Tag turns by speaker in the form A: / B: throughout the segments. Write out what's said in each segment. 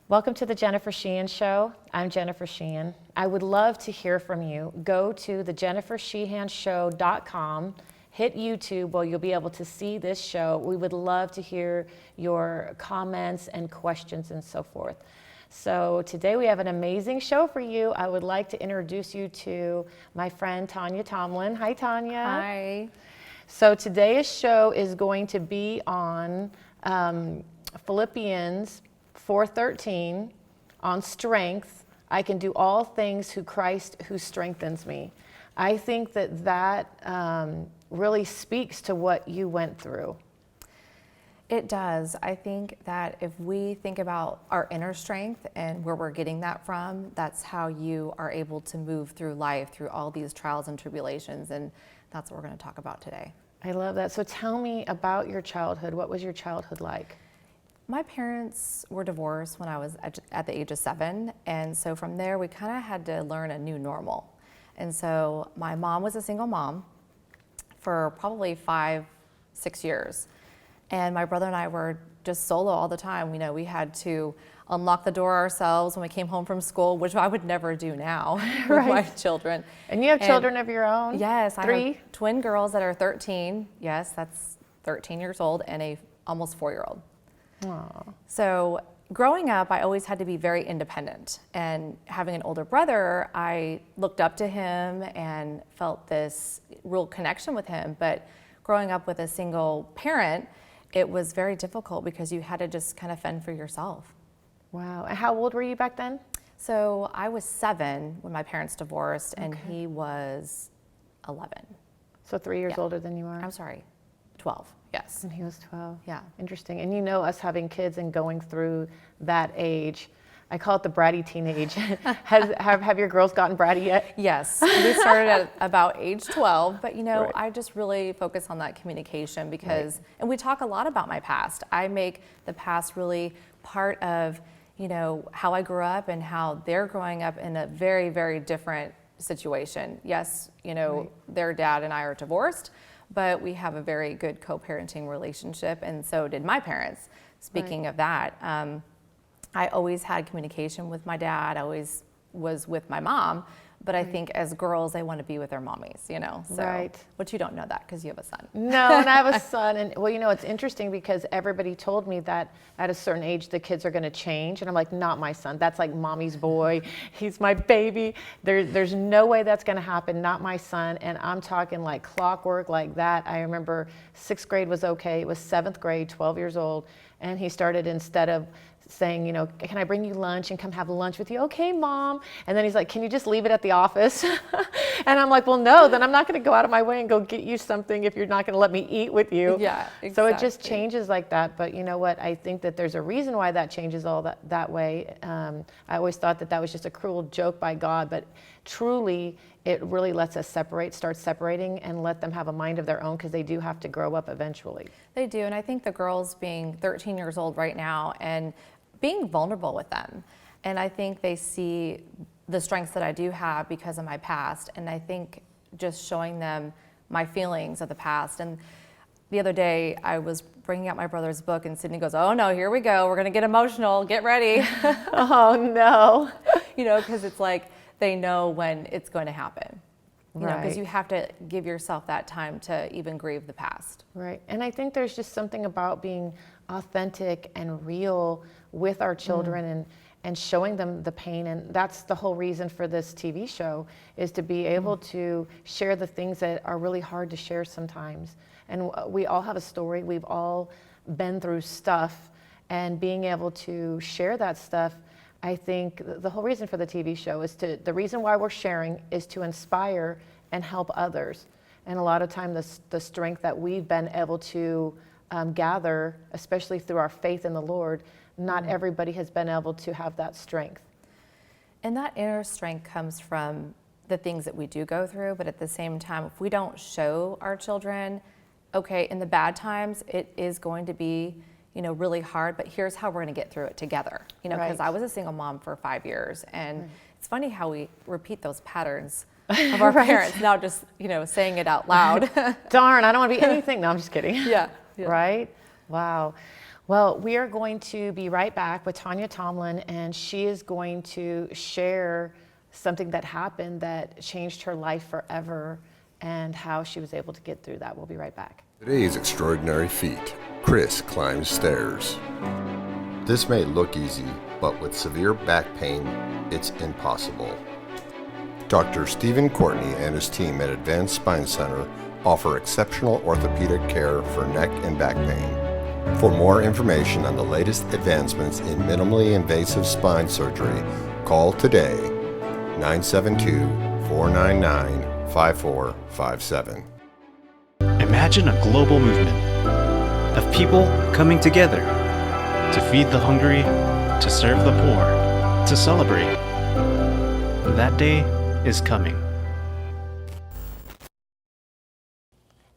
A: Welcome to the Jennifer Sheehan Show. I'm Jennifer Sheehan. I would love to hear from you. Go to thejennifersheehanshow.com, hit YouTube where you'll be able to see this show. We would love to hear your comments and questions and so forth. So today we have an amazing show for you. I would like to introduce you to my friend Tanya Tomlin. Hi, Tanya.
B: Hi.
A: So today's show is going to be on Philippians 4:13 on strength. I can do all things through Christ who strengthens me. I think that really speaks to what you went through.
B: It does. I think that if we think about our inner strength and where we're getting that from, that's how you are able to move through life, through all these trials and tribulations, and that's what we're going to talk about today.
A: I love that. So tell me about your childhood. What was your childhood like?
B: My parents were divorced when I was at the age of 7, and so from there we kind of had to learn a new normal. And so my mom was a single mom for probably 5-6 years, and my brother and I were just solo all the time. You know, we had to unlock the door ourselves when we came home from school, which I would never do now with my children.
A: And you have children of your own?
B: Yes,
A: 3?
B: I have twin girls that are 13. Yes, that's 13 years old, and a almost 4-year-old.
A: Aww.
B: So growing up, I always had to be very independent, and having an older brother, I looked up to him and felt this real connection with him. But growing up with a single parent, it was very difficult because you had to just kind of fend for yourself.
A: Wow. And how old were you back then?
B: So I was 7 when my parents divorced, and he was 11.
A: So 3 years older than you are?
B: I'm sorry, 12. Yes.
A: And he was 12.
B: Yeah.
A: Interesting. And you know, us having kids and going through that age, I call it the bratty teenage. Have your girls gotten bratty yet?
B: Yes. We started at about age 12, but you know,
A: Right.
B: I just really focus on that communication because, and we talk a lot about my past. I make the past really part of, you know, how I grew up and how they're growing up in a very, very different situation. Yes, you know, their dad and I are divorced, but we have a very good co-parenting relationship, and so did my parents. Speaking of that, I always had communication with my dad. I always was with my mom, but I think as girls, they want to be with their mommies, you know. So,
A: Right.
B: But you don't know that because you have a son.
A: No, and I have a son. And well, you know, it's interesting because everybody told me that at a certain age, the kids are going to change. And I'm like, not my son. That's like mommy's boy. He's my baby. There's no way that's going to happen. Not my son. And I'm talking like clockwork like that. I remember 6th grade was okay. It was 7th grade, 12 years old. And he started, instead of saying, you know, can I bring you lunch and come have lunch with you? Okay, Mom. And then he's like, can you just leave it at the office? And I'm like, well, no, then I'm not going to go out of my way and go get you something if you're not going to let me eat with you.
B: Yeah, exactly.
A: So it just changes like that. But you know what? I think that there's a reason why that changes all that way. I always thought that was just a cruel joke by God, but truly it really lets us start separating and let them have a mind of their own, because they do have to grow up eventually.
B: They do, and I think the girls being 13 years old right now and being vulnerable with them, and I think they see the strengths that I do have because of my past, and I think just showing them my feelings of the past. And the other day I was bringing out my brother's book, and Sydney goes, oh no, here we go, we're gonna get emotional, get ready.
A: Oh no.
B: You know, because it's like they know when it's going to happen. You know, because
A: Right.
B: you have to give yourself that time to even grieve the past.
A: Right. And I think there's just something about being authentic and real with our children and showing them the pain. And that's the whole reason for this TV show, is to be able to share the things that are really hard to share sometimes. And we all have a story. We've all been through stuff, and being able to share that stuff, I think the whole reason for the TV show is the reason why we're sharing is to inspire and help others. And a lot of time the strength that we've been able to gather, especially through our faith in the Lord, not everybody has been able to have that strength.
B: And that inner strength comes from the things that we do go through, but at the same time, if we don't show our children, okay, in the bad times, it is going to be, you know, really hard, but here's how we're going to get through it together. You know, because
A: Right.
B: I was a single mom for 5 years, and it's funny how we repeat those patterns of our
A: Right.
B: parents, now just, you know, saying it out loud.
A: Darn, I don't want to be anything. No, I'm just kidding.
B: Yeah.
A: Right? Wow. Well, we are going to be right back with Tanya Tomlin, and she is going to share something that happened that changed her life forever and how she was able to get through that. We'll be right back.
C: Today's extraordinary feat. Chris climbs stairs. This may look easy, but with severe back pain, it's impossible. Dr. Stephen Courtney and his team at Advanced Spine Center offer exceptional orthopedic care for neck and back pain. For more information on the latest advancements in minimally invasive spine surgery, call today 972-499-5457.
D: Imagine a global movement of people coming together to feed the hungry, to serve the poor, to celebrate. That day is coming.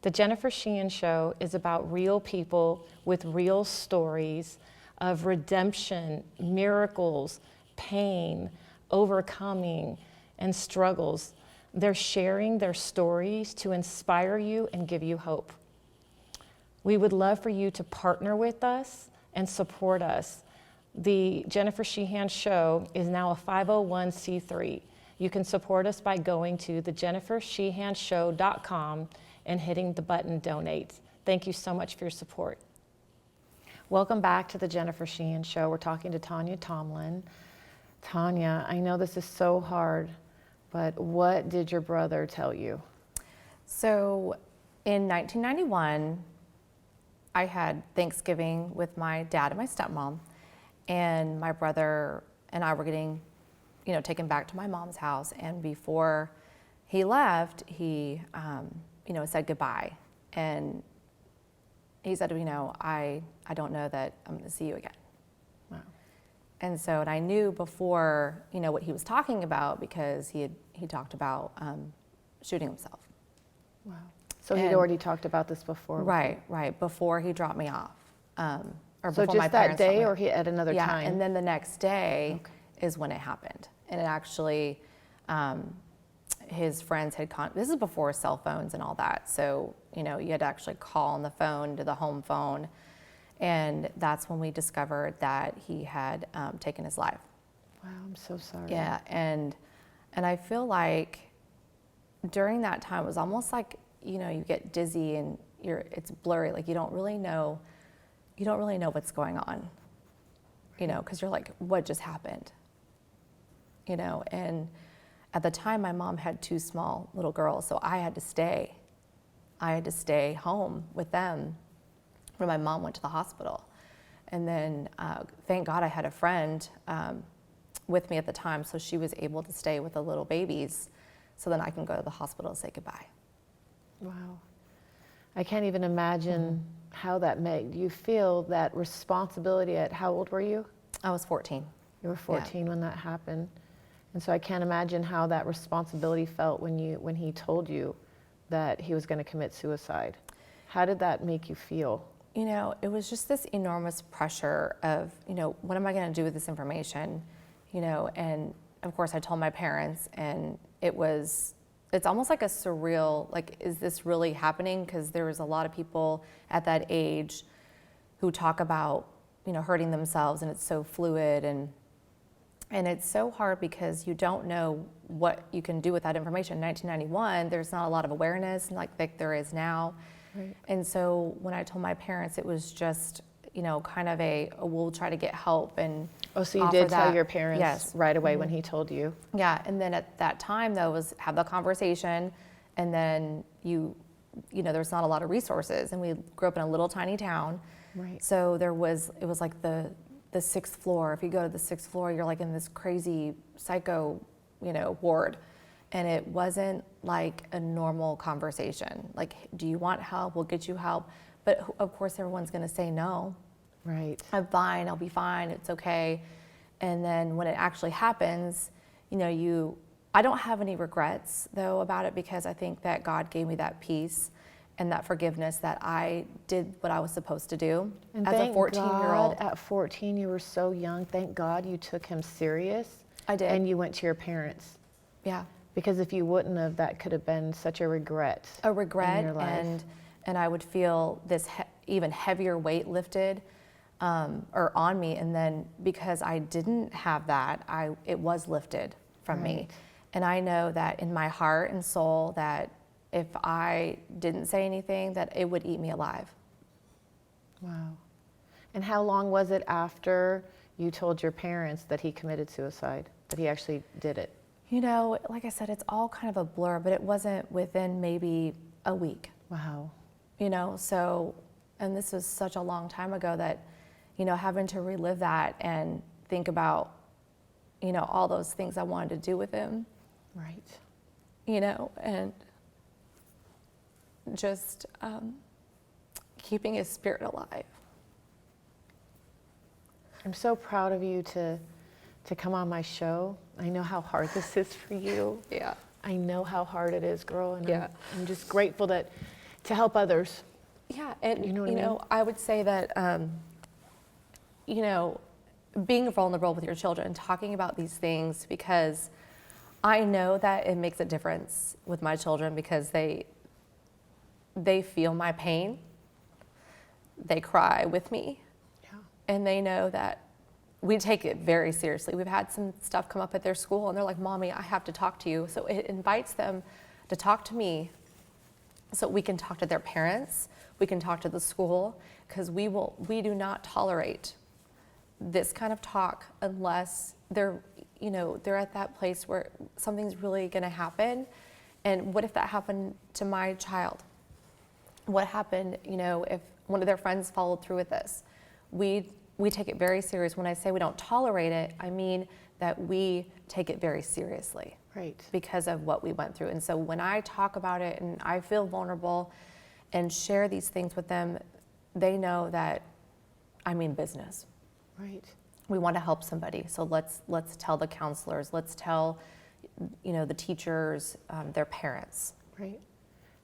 A: The Jennifer Sheehan Show is about real people with real stories of redemption, miracles, pain, overcoming, and struggles. They're sharing their stories to inspire you and give you hope. We would love for you to partner with us and support us. The Jennifer Sheehan Show is now a 501c3. You can support us by going to thejennifersheehanshow.com and hitting the button donate. Thank you so much for your support. Welcome back to the Jennifer Sheehan Show. We're talking to Tanya Tomlin. Tanya, I know this is so hard, but what did your brother tell you?
B: So in 1991, I had Thanksgiving with my dad and my stepmom, and my brother and I were getting, taken back to my mom's house. And before he left, he, said goodbye. And he said, I don't know that I'm going to see you again.
A: Wow.
B: And so, and I knew before, what he was talking about because he talked about shooting himself.
A: Wow. So he'd already talked about this before.
B: Right. Before he dropped me off. Or
A: so
B: before my
A: just that
B: parents dropped
A: day
B: me
A: or
B: off.
A: at another
B: Yeah,
A: time?
B: and then the next day is when it happened. And it actually, his friends had, this is before cell phones and all that. So, you had to actually call on the phone to the home phone. And that's when we discovered that he had taken his life.
A: Wow, I'm so sorry.
B: Yeah, and I feel like during that time, it was almost like, you get dizzy and it's blurry. Like you don't really know what's going on, because you're like, what just happened? And at the time my mom had 2 small little girls, so I had to stay home with them when my mom went to the hospital. And then thank God I had a friend with me at the time, so she was able to stay with the little babies so then I can go to the hospital and say goodbye.
A: Wow. I can't even imagine how that made you feel, that responsibility. At how old were you?
B: I was 14.
A: You were 14 when that happened. And so I can't imagine how that responsibility felt when he told you that he was going to commit suicide. How did that make you feel?
B: It was just this enormous pressure of, what am I going to do with this information? And of course I told my parents, and it's almost like a surreal, like, is this really happening? Because there was a lot of people at that age who talk about, hurting themselves, and it's so fluid, and it's so hard because you don't know what you can do with that information. In 1991, there's not a lot of awareness like there is now.
A: Right.
B: And so when I told my parents, it was just, kind of we'll try to get help. And
A: Oh, so you did tell your parents
B: Yes.
A: right away when he told you?
B: Yeah, and then at that time though was have the conversation, and then there's not a lot of resources, and we grew up in a little tiny town.
A: Right.
B: So it was like the 6th floor. If you go to the 6th floor, you're like in this crazy psycho, ward. And it wasn't like a normal conversation. Like, do you want help? We'll get you help. But of course, everyone's going to say no.
A: Right.
B: I'm fine. I'll be fine. It's okay. And then when it actually happens, I don't have any regrets though about it, because I think that God gave me that peace and that forgiveness that I did what I was supposed to do
A: And
B: as a
A: thank
B: 14-year-old.
A: God, at 14, you were so young. Thank God you took him serious.
B: I did.
A: And you went to your parents.
B: Yeah.
A: Because if you wouldn't have, that could have been such a regret.
B: A regret,
A: in your life.
B: and I would feel this even heavier weight lifted or on me. And then because I didn't have that, it was lifted from me. And I know that in my heart and soul that if I didn't say anything, that it would eat me alive.
A: Wow. And how long was it after you told your parents that he committed suicide, that he actually did it?
B: You know, like I said, it's all kind of a blur, but it wasn't within maybe a week.
A: Wow.
B: You know, so, and this was such a long time ago that, you know, having to relive that and think about, you know, all those things I wanted to do with him.
A: Right.
B: You know, and just keeping his spirit alive.
A: I'm so proud of you to come on my show. I know how hard this is for you.
B: Yeah.
A: I know how hard it is, girl, and
B: Yeah.
A: I'm just grateful to help others.
B: Yeah, and
A: You know what I mean?
B: I would say that, you know, being vulnerable with your children, talking about these things, because I know that it makes a difference with my children because they feel my pain, they cry with me,
A: Yeah.
B: and they know that we take it very seriously. We've had some stuff come up at their school and they're like, Mommy, I have to talk to you. So it invites them to talk to me so we can talk to their parents, we can talk to the school, because we do not tolerate this kind of talk unless they're at that place where something's really gonna happen. And what if that happened to my child? What happened, you know, if one of their friends followed through with this? We take it very serious. When I say we don't tolerate it, I mean that we take it very seriously.
A: Right.
B: Because of what we went through. And so when I talk about it and I feel vulnerable and share these things with them, they know that I mean business.
A: Right.
B: We want to help somebody. So let's tell the counselors, let's tell, you know, the teachers, their parents.
A: Right.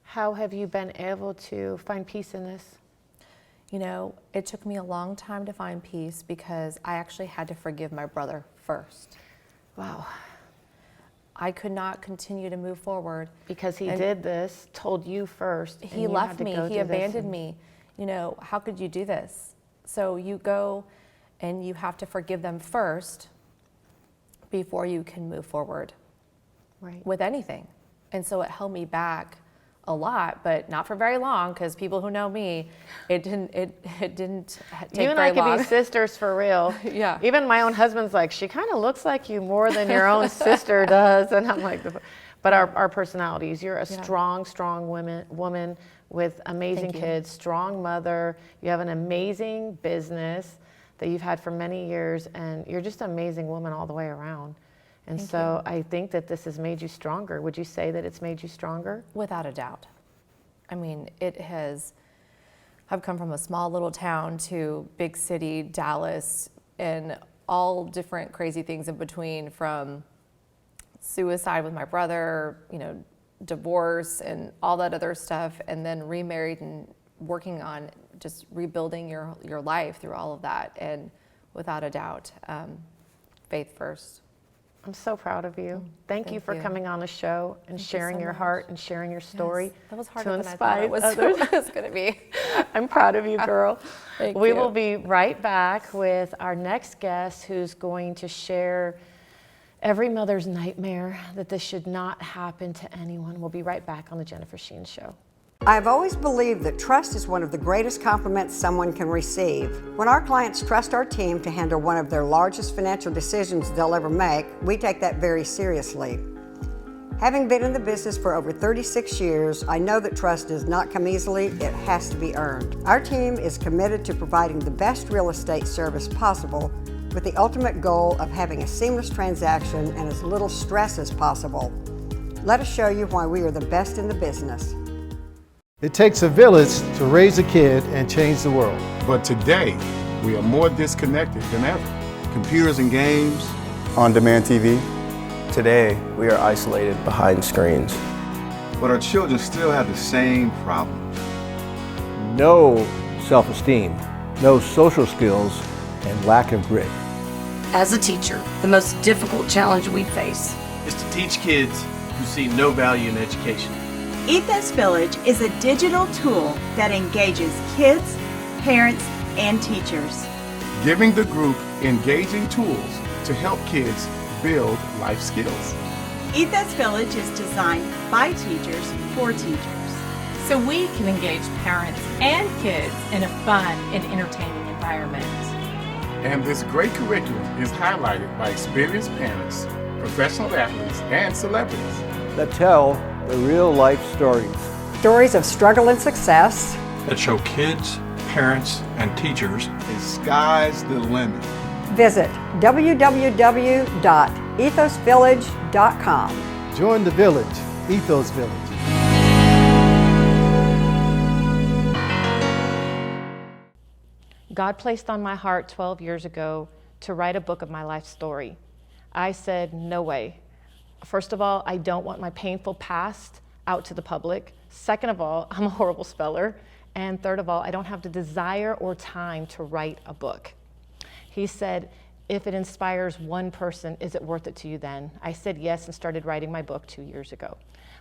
A: How have you been able to find peace in this?
B: You know, it took me a long time to find peace because I actually had to forgive my brother first.
A: Wow.
B: I could not continue to move forward.
A: Because he
B: And
A: did this, told you first. and
B: He
A: you
B: left
A: had to
B: me,
A: go
B: he
A: through this
B: abandoned
A: and-
B: me. You know, how could you do this? So you go and you have to forgive them first before you can move forward
A: Right.
B: with anything. And so it held me back a lot, but not for very long, because people who know me, it didn't take
A: You and I
B: very
A: could
B: long.
A: be sisters for real.
B: Yeah.
A: Even my own husband's like, she kind of looks like you more than your own sister does. And I'm like, but our personalities, you're a strong woman with amazing
B: Thank you.
A: kids, strong mother. You have an amazing business that you've had for many years, and you're just an amazing woman all the way around. And
B: Thank
A: so I think that this has made you stronger. Would you say that it's made you stronger?
B: Without a doubt. I mean, it has. I've come from a small little town to big city, Dallas, and all different crazy things in between, from suicide with my brother, you know, divorce and all that other stuff, and then remarried and working on just rebuilding your life through all of that. And without a doubt, faith first.
A: I'm so proud of you. Thank you
B: Thank
A: for
B: you.
A: coming on the show and
B: Thank you
A: sharing
B: so
A: your
B: much.
A: heart and sharing your story.
B: Yes, that was
A: to
B: harder than I thought it
A: inspire
B: was,
A: others.
B: was going to be.
A: I'm proud of you, girl.
B: Thank
A: we
B: you.
A: will be right back with our next guest, who's going to share every mother's nightmare that this should not happen to anyone. We'll be right back on The Jennifer Sheen Show.
E: I've always believed that trust is one of the greatest compliments someone can receive. When our clients trust our team to handle one of their largest financial decisions they'll ever make, we take that very seriously. Having been in the business for over 36 years, I know that trust does not come easily, it has to be earned. Our team is committed to providing the best real estate service possible, with the ultimate goal of having a seamless transaction and as little stress as possible. Let us show you why we are the best in the business.
F: It takes a village to raise a kid and change the world.
G: But today, we are more disconnected than ever. Computers and games,
H: on-demand TV. Today, we are isolated behind screens.
G: but our children still have the same problems.
F: No self-esteem, no social skills, and lack of grit.
I: As a teacher, the most difficult challenge we face
J: is to teach kids who see no value in education.
K: Ethos Village is a digital tool that engages kids, parents, and teachers.
G: giving the group engaging tools to help kids build life skills.
K: Ethos Village is designed by teachers for teachers, so we can engage parents and kids in a fun and entertaining environment.
G: And this great curriculum is highlighted by experienced parents, professional athletes, and celebrities
F: that tell the real life stories.
E: Stories of struggle and success.
L: That show kids, parents, and teachers
G: the sky's the limit.
E: Visit www.ethosvillage.com.
F: Join the village, Ethos Village.
A: God placed on my heart 12 years ago to write a book of my life story. I said, no way. First of all, I don't want my painful past out to the public. Second of all, I'm a horrible speller. And third of all, I don't have the desire or time to write a book. He said, if it inspires one person, is it worth it to you then? I said yes and started writing my book 2 years ago.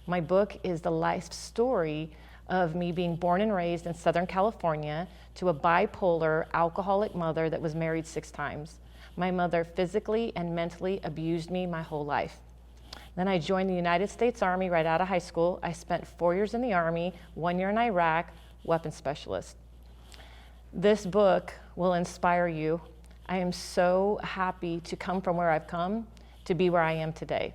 A: My book is the life story of me being born and raised in Southern California to a bipolar alcoholic mother that was married 6 times. My mother physically and mentally abused me my whole life. Then I joined the United States Army right out of high school. I spent 4 years in the Army, 1 year in Iraq, weapons specialist. This book will inspire you. I am so happy to come from where I've come to be where I am today.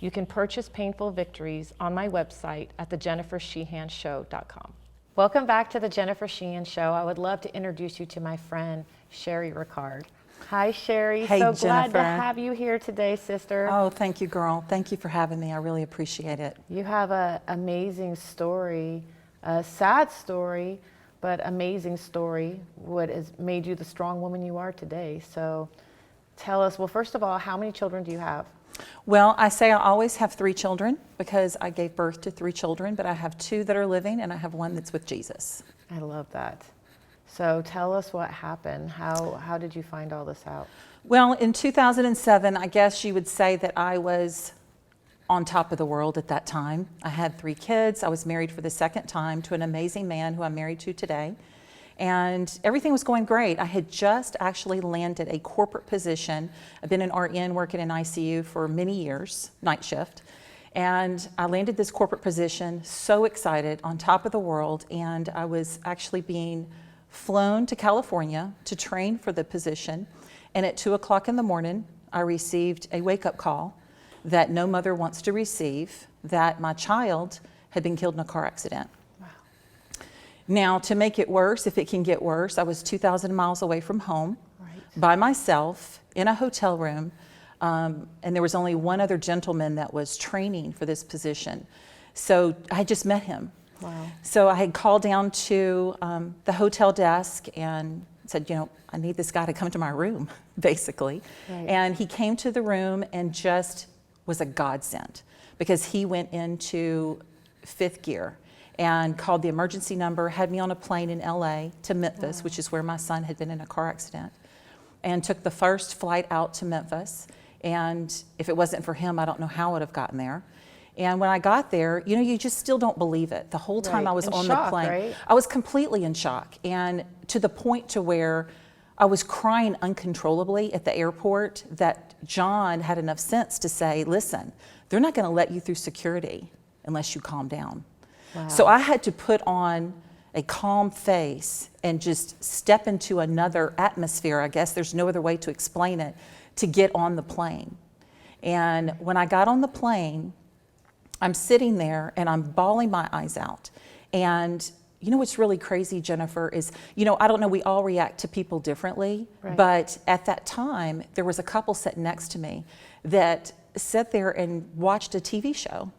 A: You can purchase Painful Victories on my website at thejennifersheehanshow.com. Welcome back to the Jennifer Sheehan Show. I would love to introduce you to my friend, Sherry Ricard. Hi, Sherry.
M: Hey,
A: so
M: Jennifer.
A: glad to have you here today, sister.
M: Oh, thank you, girl. Thank you for having me. I really appreciate it.
A: You have an amazing story, a sad story, but amazing story, what has made you the strong woman you are today. So tell us, well, first of all, how many children do you have?
M: Well, I say I always have 3 children because I gave birth to 3 children, but I have 2 that are living and I have 1 that's with Jesus.
A: I love that. So tell us what happened. How did you find all this out?
M: Well, in 2007, I guess you would say that I was on top of the world at that time. I had 3 kids. I was married for the 2nd time to an amazing man who I'm married to today. And everything was going great. I had just actually landed a corporate position. I've been an RN working in ICU for many years, night shift. And I landed this corporate position, so excited, on top of the world. And I was actually being flown to California to train for the position. And at 2 o'clock in the morning, I received a wake-up call that no mother wants to receive, that my child had been killed in a car accident.
A: Wow.
M: Now, to make it worse, if it can get worse, I was 2,000 miles away from home, by myself, in a hotel room, and there was only one other gentleman that was training for this position. So I had just met him.
A: Wow.
M: So I had called down to the hotel desk and said, you know, I need this guy to come to my room, basically.
A: Right.
M: And he came to the room and just was a godsend because he went into 5th gear and called the emergency number, had me on a plane in LA to Memphis, which is where my son had been in a car accident, and took the first flight out to Memphis. And if it wasn't for him, I don't know how I would have gotten there. And when I got there, you know, you just still don't believe it. The whole time
A: Right.
M: I was
A: In
M: on
A: shock,
M: the plane,
A: right?
M: I was completely in shock. And to the point to where I was crying uncontrollably at the airport that John had enough sense to say, listen, they're not going to let you through security unless you calm down.
A: Wow.
M: So I had to put on a calm face and just step into another atmosphere. I guess there's no other way to explain it, to get on the plane. And when I got on the plane, I'm sitting there and I'm bawling my eyes out. And you know what's really crazy, Jennifer, is, you know, I don't know, we all react to people differently,
A: Right.
M: but at that time, there was a couple sitting next to me that sat there and watched a TV show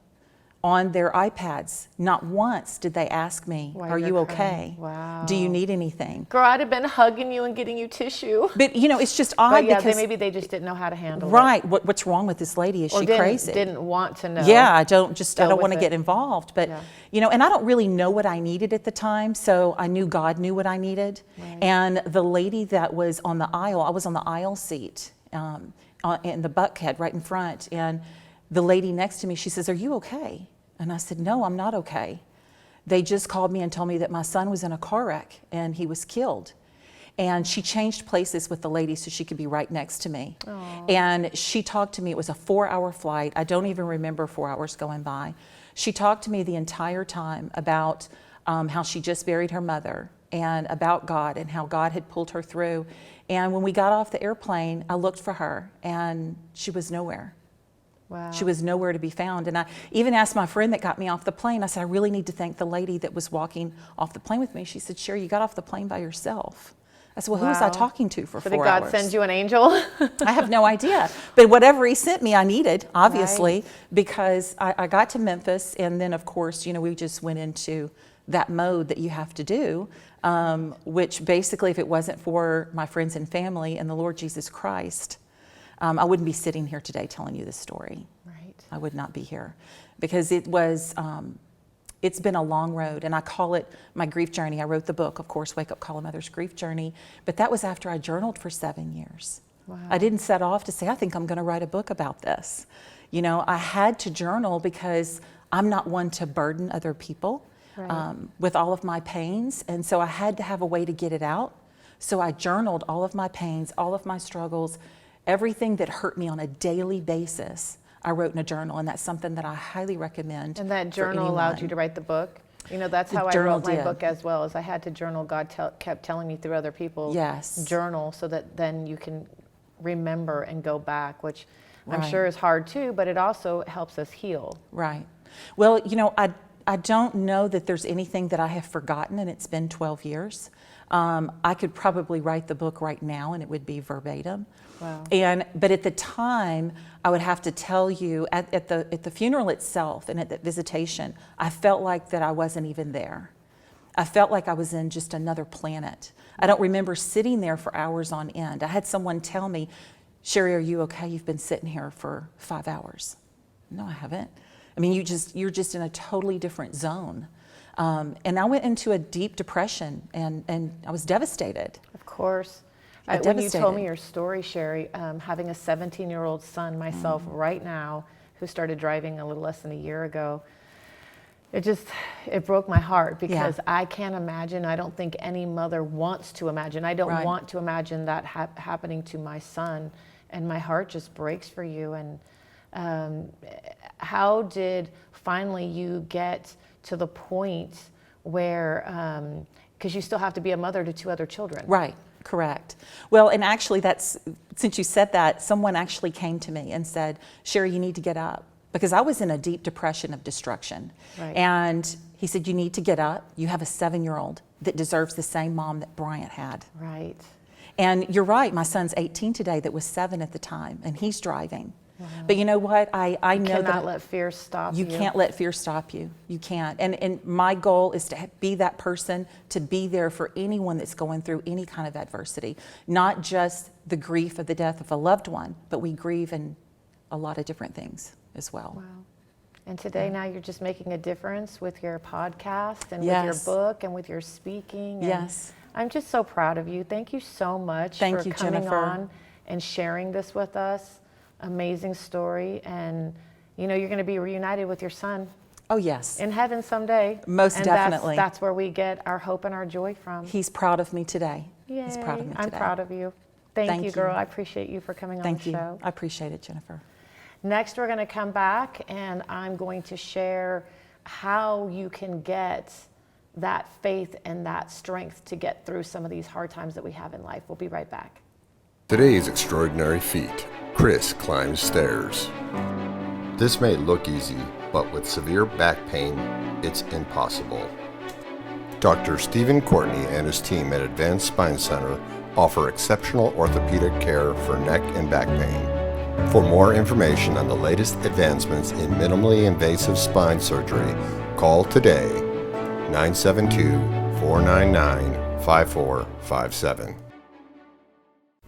M: on their iPads. Not once did they ask me,
A: Why
M: are
A: you're
M: you
A: crying.
M: okay?
A: Wow.
M: Do you need anything?
A: Girl, I'd have been hugging you and getting you tissue.
M: But you know, it's just odd
A: But yeah,
M: because
A: maybe they just didn't know how to handle it.
M: right, what's wrong with this lady? Is
A: Or
M: she
A: didn't,
M: crazy?
A: didn't want to know.
M: Yeah, I don't
A: Deal
M: want to
A: with
M: get
A: it.
M: involved. But
A: Yeah.
M: you know, and I don't really know what I needed at the time, so I knew God knew what I needed.
A: Right.
M: And the lady that was on the aisle, I was on the aisle seat in the buckhead right in front, and the lady next to me, she says, "Are you okay?" And I said, "No, I'm not okay. They just called me and told me that my son was in a car wreck and he was killed." And she changed places with the lady so she could be right next to me. And she talked to me. It was a 4-hour flight. I don't even remember 4 hours going by. She talked to me the entire time about how she just buried her mother and about God and how God had pulled her through. And when we got off the airplane, I looked for her and she was nowhere.
A: Wow.
M: She was nowhere to be found. And I even asked my friend that got me off the plane, I said, I really need to thank the lady that was walking off the plane with me. She said, Sherry, you got off the plane by yourself. I said, well, who was I talking to for 4 hours?
A: Did God send you an angel?
M: I have no idea. But whatever he sent me, I needed, obviously, because I got to Memphis. And then, of course, we just went into that mode that you have to do, which basically, if it wasn't for my friends and family and the Lord Jesus Christ, I wouldn't be sitting here today telling you this story.
A: Right.
M: I would not be here because it was, it's been a long road, and I call it my grief journey. I wrote the book, of course, Wake Up Call a Mother's Grief Journey, but that was after I journaled for 7 years.
A: Wow.
M: I didn't set off to say, I think I'm going to write a book about this. I had to journal because I'm not one to burden other people with all of my pains, and so I had to have a way to get it out. So I journaled all of my pains, all of my struggles, everything that hurt me on a daily basis. I wrote in a journal, and that's something that I highly recommend.
A: And that journal allowed you to write the book? That's how I wrote my book as well, is I had to journal. God kept telling me through other people, journal, so that then you can remember and go back, which I'm sure is hard too, but it also helps us heal.
M: Right. Well, I don't know that there's anything that I have forgotten, and it's been 12 years. I could probably write the book right now, and it would be verbatim.
A: Wow.
M: But at the time, I would have to tell you, at the funeral itself and at the visitation, I felt like that I wasn't even there. I felt like I was in just another planet. I don't remember sitting there for hours on end. I had someone tell me, Sherry, are you okay? You've been sitting here for 5 hours. No, I haven't. I mean, you're just in a totally different zone. And I went into a deep depression, and I was devastated.
A: Of course. When you told me your story, Sherry, having a 17-year-old son myself right now, who started driving a little less than a year ago, it broke my heart because I can't imagine, I don't think any mother wants to imagine. I don't want to imagine that happening to my son, and my heart just breaks for you. And how did finally you get to the point where, because you still have to be a mother to 2 other children.
M: Right, correct. Well, and actually since you said that, someone actually came to me and said, Sherry, you need to get up. Because I was in a deep depression of destruction.
A: Right.
M: And he said, you need to get up. You have a 7-year-old that deserves the same mom that Bryant had.
A: Right.
M: And you're right, my son's 18 today that was 7 at the time, and he's driving.
A: Wow.
M: But you know what? I know that...
A: You cannot let fear stop you.
M: You can't let fear stop you. You can't. And my goal is to be that person, to be there for anyone that's going through any kind of adversity. Not just the grief of the death of a loved one, but we grieve in a lot of different things as well.
A: Wow. And today now you're just making a difference with your podcast and with your book and with your speaking. And I'm just so proud of you. Thank you so much for coming on and sharing this with us. Amazing story, and you're going to be reunited with your son.
M: Oh yes,
A: in heaven someday.
M: Most definitely.
A: That's where we get our hope and our joy from.
M: He's proud of me today.
A: Yay.
M: He's proud of me today.
A: I'm proud of you. Thank you, girl. I appreciate you for coming on the show.
M: Thank you. I appreciate it, Jennifer.
A: Next, we're going to come back, and I'm going to share how you can get that faith and that strength to get through some of these hard times that we have in life. We'll be right back.
C: Today's extraordinary feat. Chris climbs stairs. This may look easy, but with severe back pain, it's impossible. Dr. Stephen Courtney and his team at Advanced Spine Center offer exceptional orthopedic care for neck and back pain. For more information on the latest advancements in minimally invasive spine surgery, call today 972-499-5457.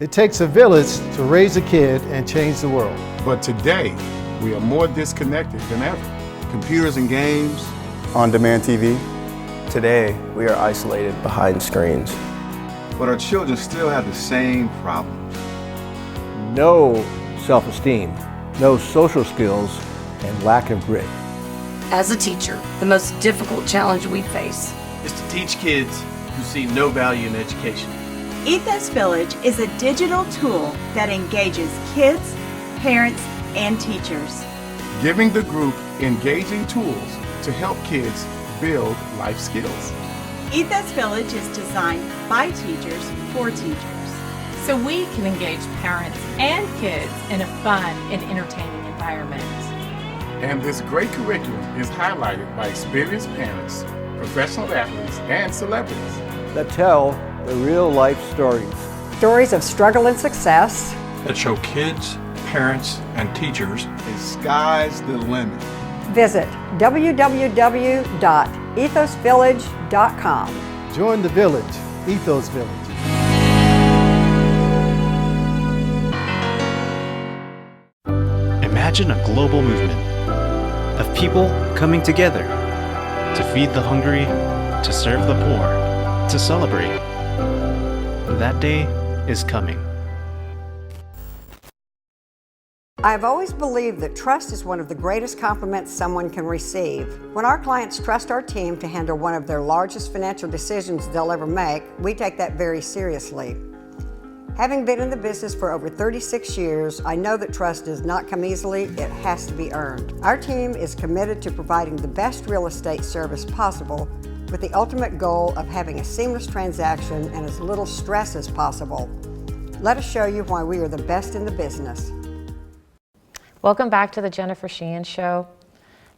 F: It takes a village to raise a kid and change the world.
G: But today, we are more disconnected than ever. Computers and games.
H: On-demand TV. Today, we are isolated behind screens.
J: But our children still have the same problems.
F: No self-esteem, no social skills, and lack of grit.
I: As a teacher, the most difficult challenge we face
J: is to teach kids who see no value in education
K: Ethos Village is a digital tool that engages kids, parents, and teachers.
G: Giving the group engaging tools to help kids build life skills.
K: Ethos Village is designed by teachers for teachers, so we can engage parents and kids in a fun and entertaining environment.
G: And this great curriculum is highlighted by experienced parents, professional athletes, and celebrities
F: that tell the real life stories.
E: Stories of struggle and success
L: that show kids, parents, and teachers
N: the sky's the limit.
E: Visit www.ethosvillage.com.
N: Join the village, Ethos Village.
D: Imagine a global movement of people coming together to feed the hungry, to serve the poor, to celebrate. That day is coming.
E: I've always believed that trust is one of the greatest compliments someone can receive. When our clients trust our team to handle one of their largest financial decisions they'll ever make, we take that very seriously. Having been in the business for over 36 years, I know that trust does not come easily, it has to be earned. Our team is committed to providing the best real estate service possible with the ultimate goal of having a seamless transaction and as little stress as possible. Let us show you why we are the best in the business.
A: Welcome back to the Jennifer Sheehan Show.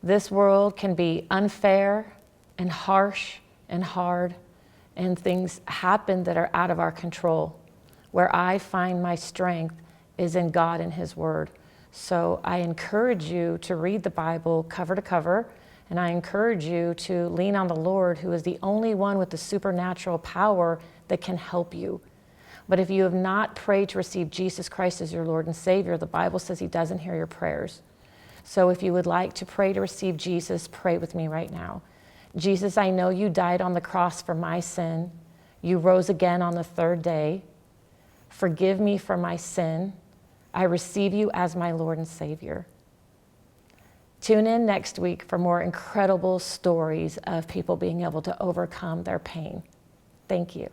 A: This world can be unfair and harsh and hard, and things happen that are out of our control. Where I find my strength is in God and His Word. So I encourage you to read the Bible cover to cover, and I encourage you to lean on the Lord, who is the only one with the supernatural power that can help you. But if you have not prayed to receive Jesus Christ as your Lord and Savior, the Bible says He doesn't hear your prayers. So if you would like to pray to receive Jesus, pray with me right now. Jesus, I know you died on the cross for my sin. You rose again on the third day. Forgive me for my sin. I receive you as my Lord and Savior. Tune in next week for more incredible stories of people being able to overcome their pain. Thank you.